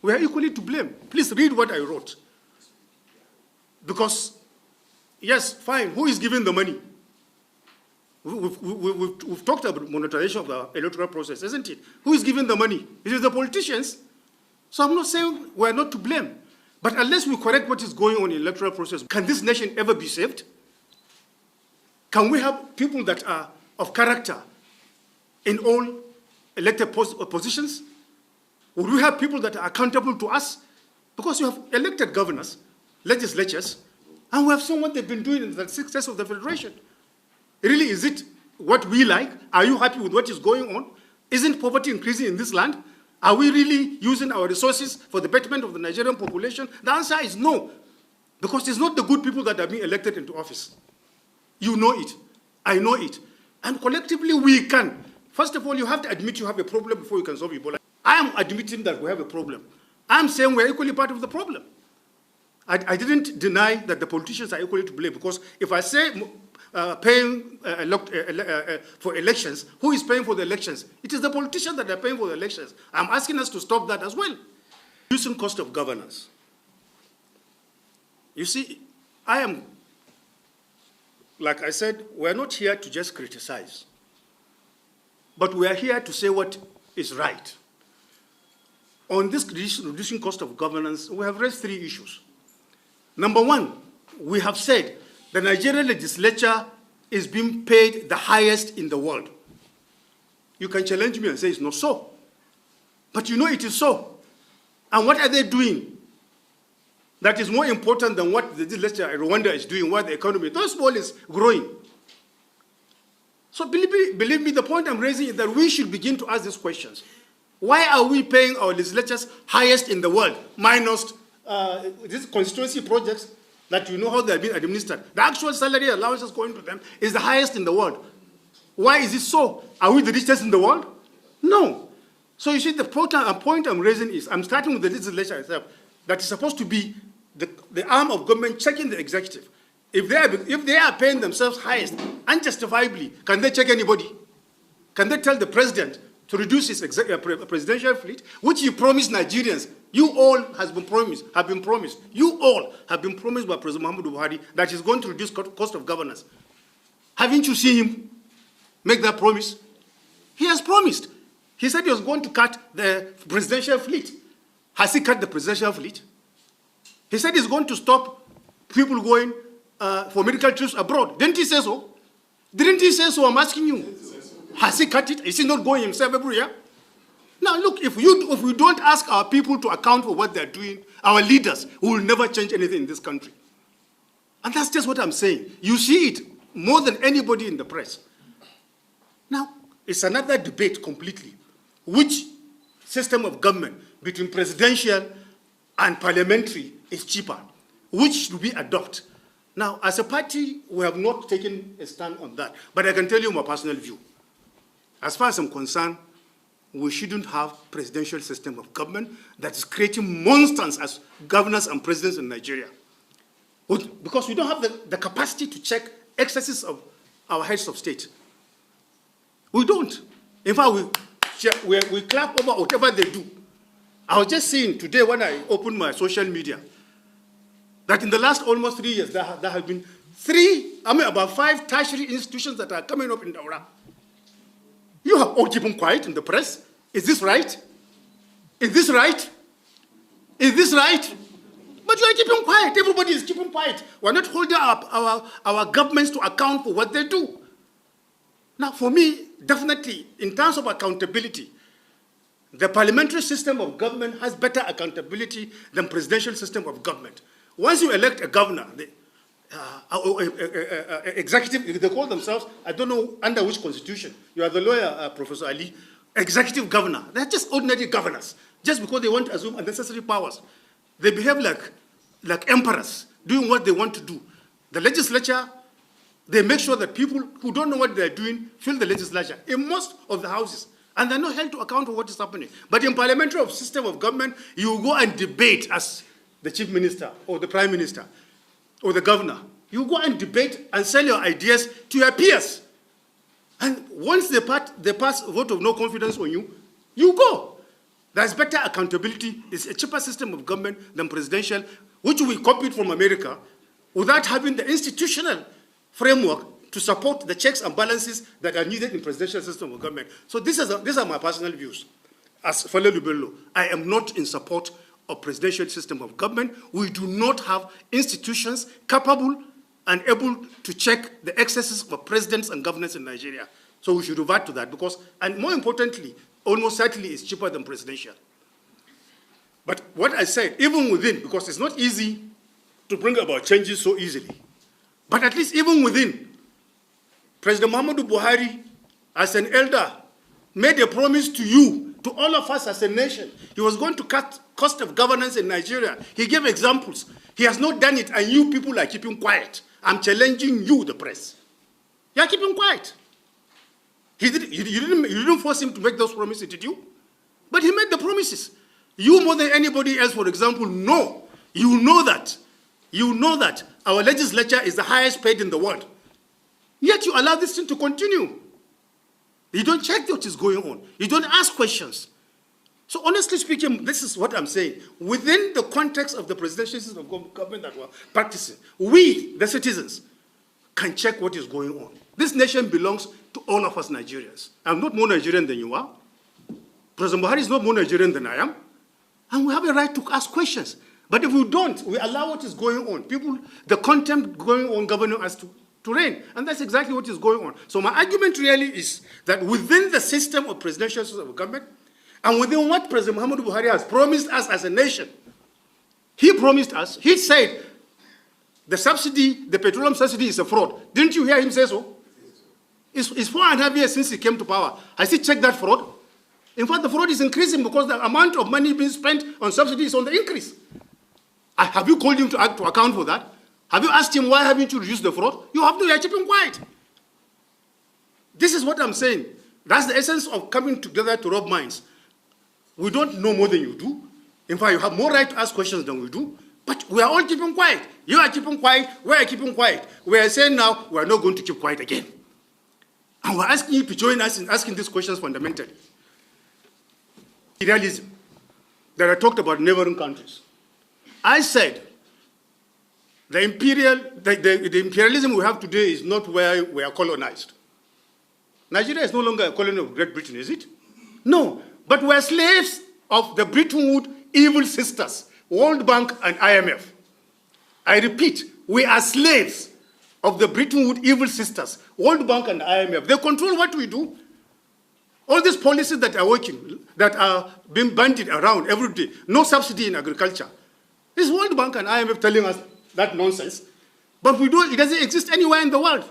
We are equally to blame. Please read what I wrote. Because, yes, fine, who is giving the money? We've talked about monetization of the electoral process, isn't it? Who is giving the money? It is the politicians. So I'm not saying we're not to blame. But unless we correct what is going on in the electoral process, can this nation ever be saved? Can we have people that are of character in all elected positions? Would we have people that are accountable to us? Because you have elected governors, legislatures, and we have seen what they've been doing in the success of the federation. Really, is it what we like? Are you happy with what is going on? Isn't poverty increasing in this land? Are we really using our resources for the betterment of the Nigerian population? The answer is no, because it's not the good people that are being elected into office. You know it. I know it. And collectively, we can. First of all, you have to admit you have a problem before you can solve Ebola. I am admitting that we have a problem. I'm saying we're equally part of the problem. I didn't deny that the politicians are equally to blame, because if I say paying for elections, who is paying for the elections? It is the politicians that are paying for the elections. I'm asking us to stop that as well. Reducing cost of governance. You see, like I said, we're not here to just criticize, but we are here to say what is right. On this reducing cost of governance, we have raised 3 issues. Number 1, we have said the Nigerian legislature is being paid the highest in the world. You can challenge me and say it's not so. But you know it is so. And what are they doing that is more important than what the legislature in Rwanda is doing, what the economy, those world is growing. So believe me, the point I'm raising is that we should begin to ask these questions. Why are we paying our legislatures highest in the world, minus these constituency projects that you know how they're being administered? The actual salary allowances going to them is the highest in the world. Why is it so? Are we the richest in the world? No. So you see, the point I'm raising is, I'm starting with the legislature itself, that is supposed to be the arm of government checking the executive. If they are paying themselves highest, unjustifiably, can they check anybody? Can they tell the president to reduce his presidential fleet, which he promised Nigerians? You all have been promised. You all have been promised by President Muhammadu Buhari that he's going to reduce cost of governance. Haven't you seen him make that promise? He has promised. He said he was going to cut the presidential fleet. Has he cut the presidential fleet? He said he's going to stop people going for medical trips abroad. Didn't he say so? Didn't he say so? I'm asking you. Has he cut it? Is he not going himself every year? Now look, if we don't ask our people to account for what they're doing, our leaders will never change anything in this country. And that's just what I'm saying. You see it more than anybody in the press. Now, it's another debate completely. Which system of government between presidential and parliamentary is cheaper? Which should we adopt? Now, as a party, we have not taken a stand on that. But I can tell you my personal view. As far as I'm concerned, we shouldn't have presidential system of government that is creating monsters as governors and presidents in Nigeria. Because we don't have the capacity to check excesses of our heads of state. We don't. In fact, we clap over whatever they do. I was just saying today when I opened my social media that in the last almost 3 years, there have been about 5 tertiary institutions that are coming up in Daura. You have all kept quiet in the press. Is this right? Is this right? Is this right? But you are keeping quiet. Everybody is keeping quiet. We're not holding up our governments to account for what they do. Now, for me, definitely, in terms of accountability, the parliamentary system of government has better accountability than presidential system of government. Once you elect a governor, executive, they call themselves, I don't know under which constitution. You are the lawyer, Professor Ali. Executive governor. They're just ordinary governors. Just because they want to assume unnecessary powers. They behave like emperors, doing what they want to do. The legislature, they make sure that people who don't know what they're doing fill the legislature in most of the houses. And they're not held to account for what is happening. But in parliamentary system of government, you go and debate as the chief minister or the prime minister or the governor. You go and debate and sell your ideas to your peers. And once they pass a vote of no confidence on you, you go. There's better accountability. It's a cheaper system of government than presidential, which we copied from America without having the institutional framework to support the checks and balances that are needed in presidential system of government. So these are my personal views. As Falalu Bello, I am not in support of presidential system of government. We do not have institutions capable and able to check the excesses of presidents and governors in Nigeria. So we should revert to that because, and more importantly, almost certainly it's cheaper than presidential. But what I said, even within, because it's not easy to bring about changes so easily, but at least even within, President Muhammadu Buhari, as an elder, made a promise to you, to all of us as a nation. He was going to cut cost of governance in Nigeria. He gave examples. He has not done it, and you people are keeping quiet. I'm challenging you, the press. You are keeping quiet. You didn't force him to make those promises, did you? But he made the promises. You more than anybody else, for example, know. You know that our legislature is the highest paid in the world. Yet you allow this thing to continue. You don't check what is going on. You don't ask questions. So honestly speaking, this is what I'm saying. Within the context of the presidential system of government that we're practicing, we, the citizens, can check what is going on. This nation belongs to all of us Nigerians. I'm not more Nigerian than you are. President Buhari is not more Nigerian than I am. And we have a right to ask questions. But if we don't, we allow what is going on. People, the contempt going on governing us to reign. And that's exactly what is going on. So my argument really is that within the system of presidential system of government, and within what President Muhammadu Buhari has promised us as a nation, he promised us, he said, the subsidy, the petroleum subsidy is a fraud. Didn't you hear him say so? It's 4.5 years since he came to power. Has he checked that fraud? In fact, the fraud is increasing because the amount of money being spent on subsidy is on the increase. Have you called him to account for that? Have you asked him why haven't you reduced the fraud? You have to, you're keeping quiet. This is what I'm saying. That's the essence of coming together to rob minds. We don't know more than you do. In fact, you have more right to ask questions than we do. But we are all keeping quiet. You are keeping quiet. We are keeping quiet. We are saying now we are not going to keep quiet again. And we're asking you to join us in asking these questions fundamentally. Imperialism that I talked about in neighboring countries. I said the imperialism we have today is not where we are colonized. Nigeria is no longer a colony of Great Britain, is it? No, but we are slaves of the Bretton Woods evil sisters, World Bank and IMF. I repeat, we are slaves of the Bretton Woods evil sisters, World Bank and IMF. They control what we do. All these policies that are working, that are being bandied around every day, no subsidy in agriculture. This World Bank and IMF telling us that nonsense, but it doesn't exist anywhere in the world.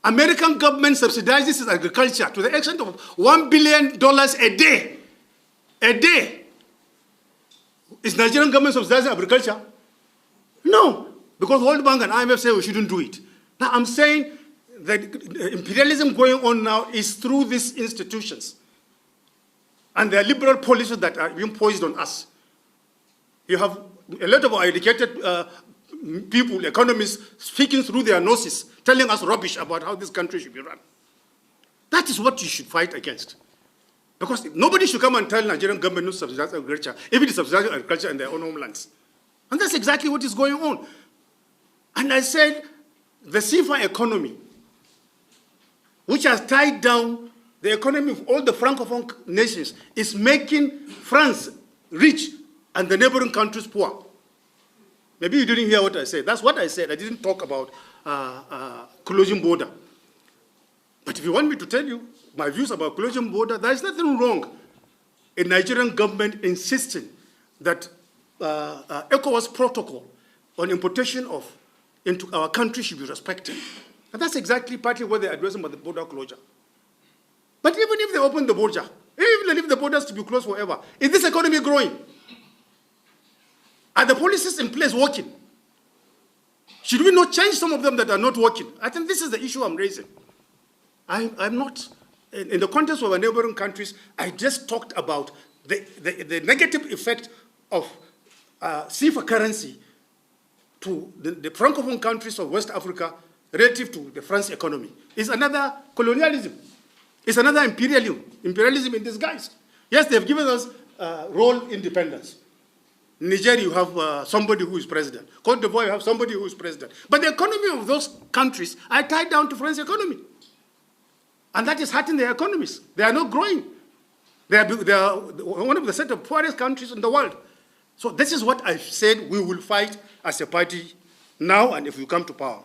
American government subsidizes agriculture to the extent of $1 billion a day. A day. Is Nigerian government subsidizing agriculture? No, because World Bank and IMF say we shouldn't do it. Now I'm saying that imperialism going on now is through these institutions. And there are liberal policies that are being poised on us. You have a lot of our educated people, economists, speaking through their noses, telling us rubbish about how this country should be run. That is what you should fight against. Because nobody should come and tell Nigerian government not to subsidize agriculture, if it is subsidizing agriculture in their own homelands. And that's exactly what is going on. And I said, the CFA economy, which has tied down the economy of all the Francophone nations, is making France rich and the neighboring countries poor. Maybe you didn't hear what I said. That's what I said. I didn't talk about closing border. But if you want me to tell you my views about closing border, there is nothing wrong in Nigerian government insisting that ECOWAS protocol on importation into our country should be respected. And that's exactly partly what they're addressing about the border closure. But even if they open the border, even if they leave the borders to be closed forever, is this economy growing? Are the policies in place working? Should we not change some of them that are not working? I think this is the issue I'm raising. I'm not, in the context of our neighboring countries, I just talked about the negative effect of CFA currency to the Francophone countries of West Africa relative to the French economy is another colonialism. It's another imperialism in disguise. Yes, they've given us role independence. In Nigeria, you have somebody who is president. Cote d'Ivoire, you have somebody who is president. But the economy of those countries are tied down to French economy. And that is hurting their economies. They are not growing. They are one of the set of poorest countries in the world. So this is what I've said we will fight as a party now and if we come to power.